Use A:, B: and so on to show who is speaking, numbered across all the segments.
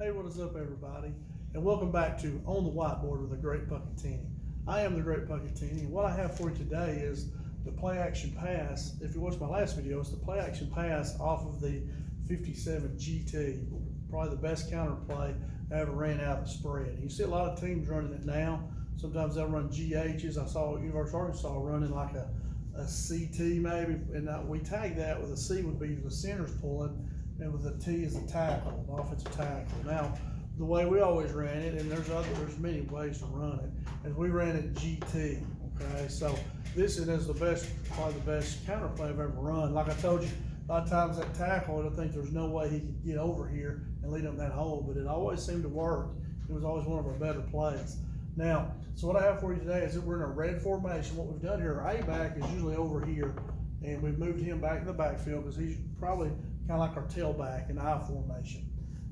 A: Hey, what is up, everybody? And welcome back to On the Whiteboard with the Great Puckettini. I am the Great Puckettini, and what I have for you today is the play action pass. If you watched my last video, it's the play action pass off of the 57 GT. Probably the best counter play I ever ran out of the spread. You see a lot of teams running it now. Sometimes they'll run GHs. I saw University of Arkansas running like a CT maybe, and we tag that with a C would be the center's pulling, and with a T is the tackle, the offensive tackle. Now, the way we always ran it, and there's many ways to run it, is we ran it GT. Okay, so this is probably the best counter play I've ever run. Like I told you, a lot of times that tackle, I think there's no way he could get over here and lead him that hole, but it always seemed to work. It was always one of our better plays. Now, so what I have for you today is that we're in a red formation. What we've done here, our A-back is usually over here, and we've moved him back in the backfield because he's probably kind of like our tailback in I formation.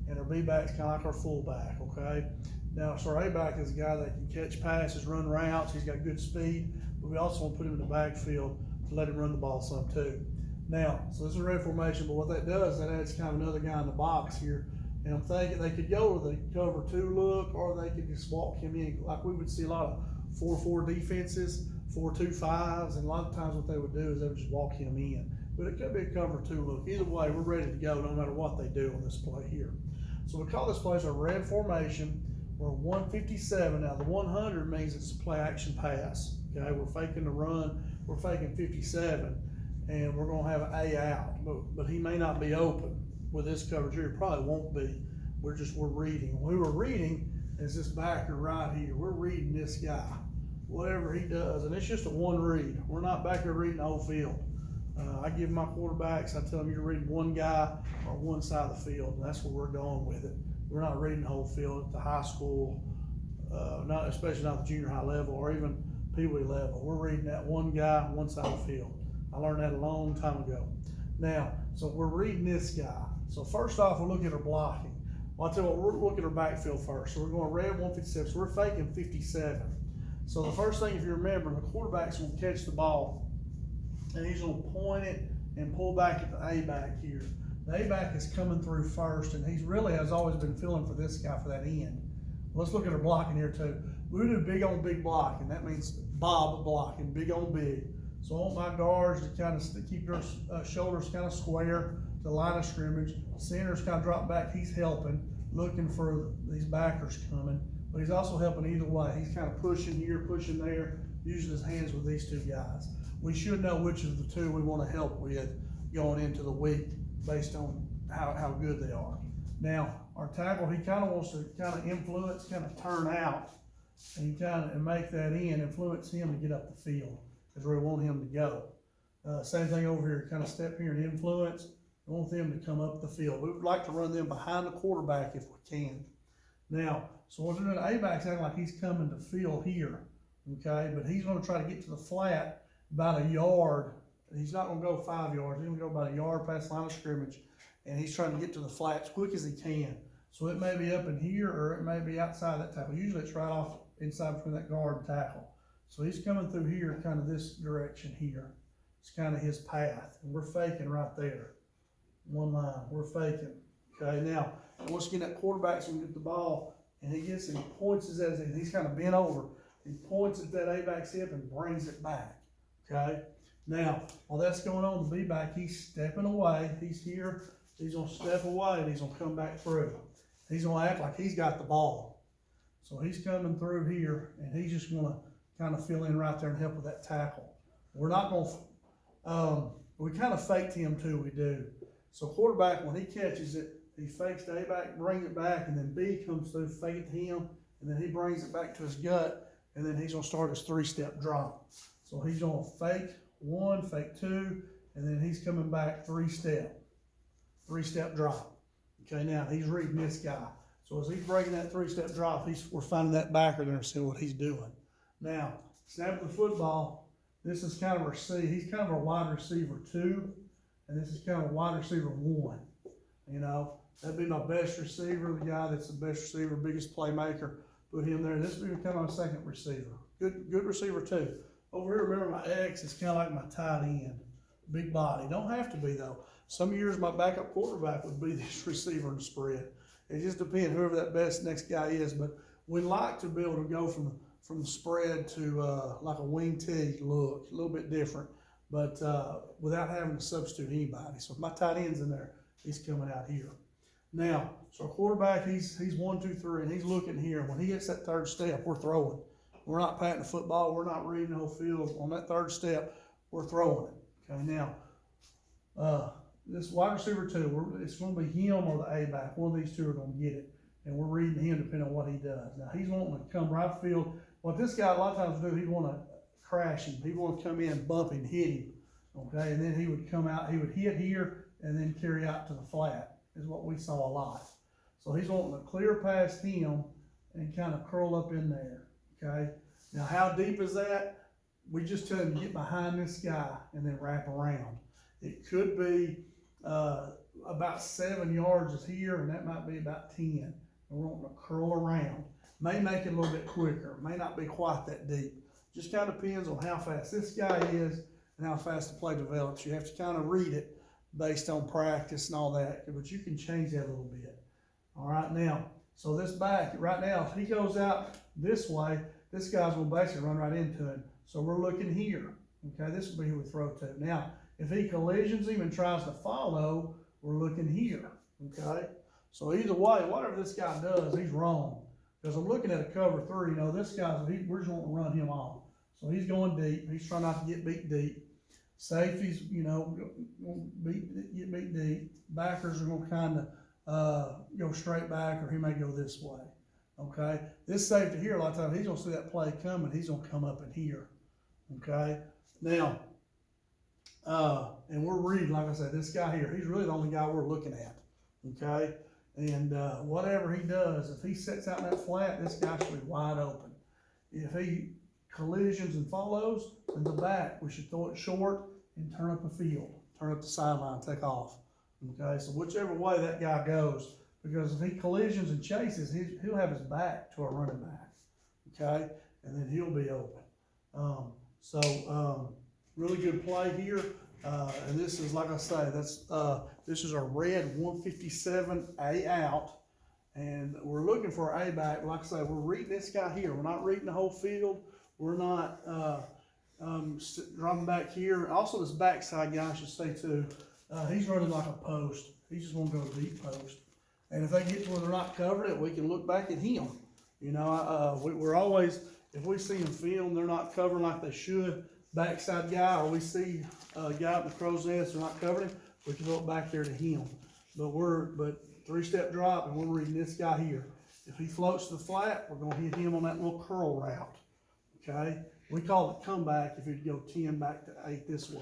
A: And our B-back's kind of like our fullback, okay? Now, so our A-back is a guy that can catch passes, run routes. He's got good speed, but we also want to put him in the backfield to let him run the ball some too. Now, so this is a red formation, but what that does, that adds kind of another guy in the box here. And I'm thinking they could go with a cover 2 look, or they could just walk him in. Like we would see a lot of 4-4 defenses, 4-2-5s, and a lot of times what they would do is they would just walk him in. But it could be a cover 2 look. Either way, we're ready to go no matter what they do on this play here. So we call this play a red formation. We're 157. Now the 100 means it's a play action pass. Okay, we're faking the run. We're faking 57, and we're going to have an A out. But he may not be open with this coverage here. It probably won't be. We're reading. What we're reading is this backer right here. We're reading this guy, whatever he does, and it's just a one read. We're not back here reading the whole field. I give my quarterbacks, I tell them you're reading one guy or one side of the field, and that's where we're going with it. We're not reading the whole field at the high school, especially not the junior high level or even Pee Wee level. We're reading that one guy, one side of the field. I learned that a long time ago. Now, so we're reading this guy. So first off, we'll look at our blocking. Well, I'll tell you what, we're looking at our backfield first. So we're going red 157, so we're faking 57. So the first thing, if you remember, the quarterback's going to catch the ball, and he's going to point it and pull back at the A-back here. The A-back is coming through first, and he's really has always been feeling for this guy for that end. Let's look at our blocking here too. We do big on big blocking. That means Bob blocking, big on big. So I want my guards to kind of keep their shoulders kind of square, the line of scrimmage. Center's kind of drop back. He's helping, looking for these backers coming, but he's also helping either way. He's kind of pushing here, pushing there, using his hands with these two guys. We should know which of the two we want to help with going into the week based on how good they are. Now, our tackle, he kind of wants to kind of influence, kind of turn out, and make that in, influence him to get up the field, is where we want him to go. Same thing over here, kind of step here and influence. We want them to come up the field. We would like to run them behind the quarterback if we can. Now, so what we're doing, A-back's acting like he's coming to field here, okay? But he's going to try to get to the flat about a yard. He's not going to go 5 yards. He's going to go about a yard past the line of scrimmage, and he's trying to get to the flat as quick as he can. So it may be up in here, or it may be outside that tackle. Usually it's right off inside between that guard and tackle. So he's coming through here, kind of this direction here. It's kind of his path, and we're faking right there. One line, we're faking. Okay, now, once again, that quarterback's going to get the ball, and he gets it, he points his head, and he's kind of bent over. He points at that A-back's hip and brings it back. Okay, now, while that's going on, the B-back, he's stepping away. He's here, he's going to step away, and he's going to come back through. He's going to act like he's got the ball. So he's coming through here, and he's just going to kind of fill in right there and help with that tackle. We're not going to, we kind of faked him too, we do. So quarterback, when he catches it, he fakes the A-back, brings it back, and then B comes through, fake it to him, and then he brings it back to his gut, and then he's going to start his 3-step drop. So he's going to fake 1, fake 2, and then he's coming back 3-step drop. Okay, now he's reading this guy. So as he's breaking that 3-step drop, we're finding that backer there and seeing what he's doing. Now, snapping the football, this is kind of our C. He's kind of our wide receiver 2, and this is kind of a wide receiver 1. You know, that'd be my best receiver, the guy that's the best receiver, biggest playmaker. Put him there. This would be kind of my second receiver. Good receiver 2. Over here, remember my X is kind of like my tight end, big body. Don't have to be though. Some years my backup quarterback would be this receiver in the spread. It just depends whoever that best next guy is. But we like to be able to go from the spread to like a wing tee look, a little bit different, but without having to substitute anybody. So if my tight end's in there, he's coming out here. Now, so our quarterback, he's 1, 2, 3, and he's looking here. When he hits that third step, we're throwing. We're not patting the football. We're not reading the whole field. On that third step, we're throwing it. Okay, now, this wide receiver 2, it's going to be him or the A-back. One of these two are going to get it, and we're reading him depending on what he does. Now, he's wanting to come right field. What this guy a lot of times do, he'd want to crash him. He'd want to come in, bump him, hit him, okay? And then he would come out, he would hit here, and then carry out to the flat, is what we saw a lot. So he's wanting to clear past him and kind of curl up in there, okay? Now, how deep is that? We just tell him to get behind this guy and then wrap around. It could be about 7 yards is here, and that might be about 10. And we're wanting to curl around. May make it a little bit quicker. May not be quite that deep. Just kind of depends on how fast this guy is and how fast the play develops. You have to kind of read it based on practice and all that, but you can change that a little bit. All right, now, so this back, right now, if he goes out this way, this guy's going to basically run right into him. So we're looking here. Okay, this will be who we throw to. Now, if he collisions him and tries to follow, we're looking here. Okay, so either way, whatever this guy does, he's wrong. Because I'm looking at a cover 3, this guy's, we're just going to run him off. So he's going deep. He's trying not to get beat deep. Safeties, get beat deep. Backers are going to kind of go straight back, or he may go this way. Okay, this safety here, a lot of times, he's going to see that play coming. He's going to come up in here. Okay, now, and we're reading, like I said, this guy here, he's really the only guy we're looking at. Okay. And whatever he does, if he sets out in that flat, this guy should be wide open. If he collisions and follows, in the back, we should throw it short and turn up the field, turn up the sideline, take off. Okay, so whichever way that guy goes, because if he collisions and chases, he'll have his back to a running back. Okay, and then he'll be open. Really good play here. And this is, like I say, this is a red 157A out, and we're looking for our A back. Like I say, we're reading this guy here. We're not reading the whole field. We're not dropping back here. Also, this backside guy, I should say too, he's running like a post. He's just going to go deep post. And if they get to where they're not covering it, we can look back at him. We're always, if we see them film, they're not covering like they should, backside guy, or we see a guy in the crow's nest, they're not covering him, we can look back there to him. But 3-step drop, and we're reading this guy here. If he floats to the flat, we're going to hit him on that little curl route. Okay, we call it comeback if you'd go 10 back to 8 this way.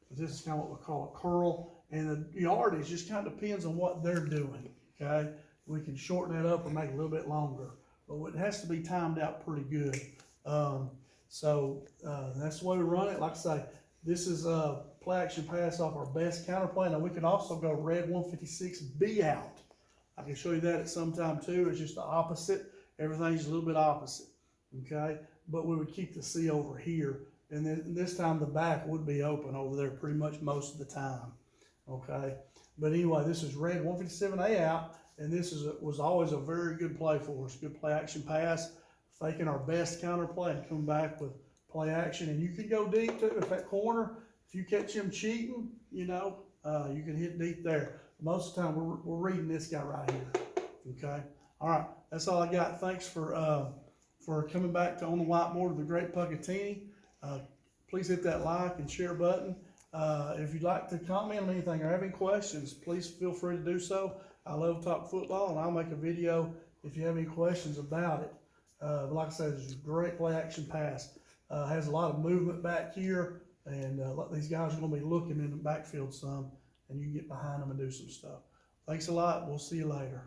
A: But this is kind of what we call a curl, and the yardage just kind of depends on what they're doing. Okay, we can shorten that up or make it a little bit longer, but it has to be timed out pretty good. That's the way we run it. Like I say, this is a play action pass off our best counter play. Now we could also go red 156B out. I can show you that at some time too. It's just the opposite. Everything's a little bit opposite. Okay, but we would keep the C over here, and then this time the back would be open over there pretty much most of the time. Okay, but anyway, this is red 157A out, and this was always a very good play for us. Good play action pass, faking our best counter play and come back with play action. And you can go deep too. If that corner, if you catch him cheating, you can hit deep there. Most of the time, we're reading this guy right here. Okay. All right. That's all I got. Thanks for coming back to On the Whiteboard with the Great Puckettini. Please hit that like and share button. If you'd like to comment on anything or have any questions, please feel free to do so. I love to talk football, and I'll make a video if you have any questions about it. But like I said, it's a great play action pass. Has a lot of movement back here, and these guys are going to be looking in the backfield some, and you can get behind them and do some stuff. Thanks a lot. We'll see you later.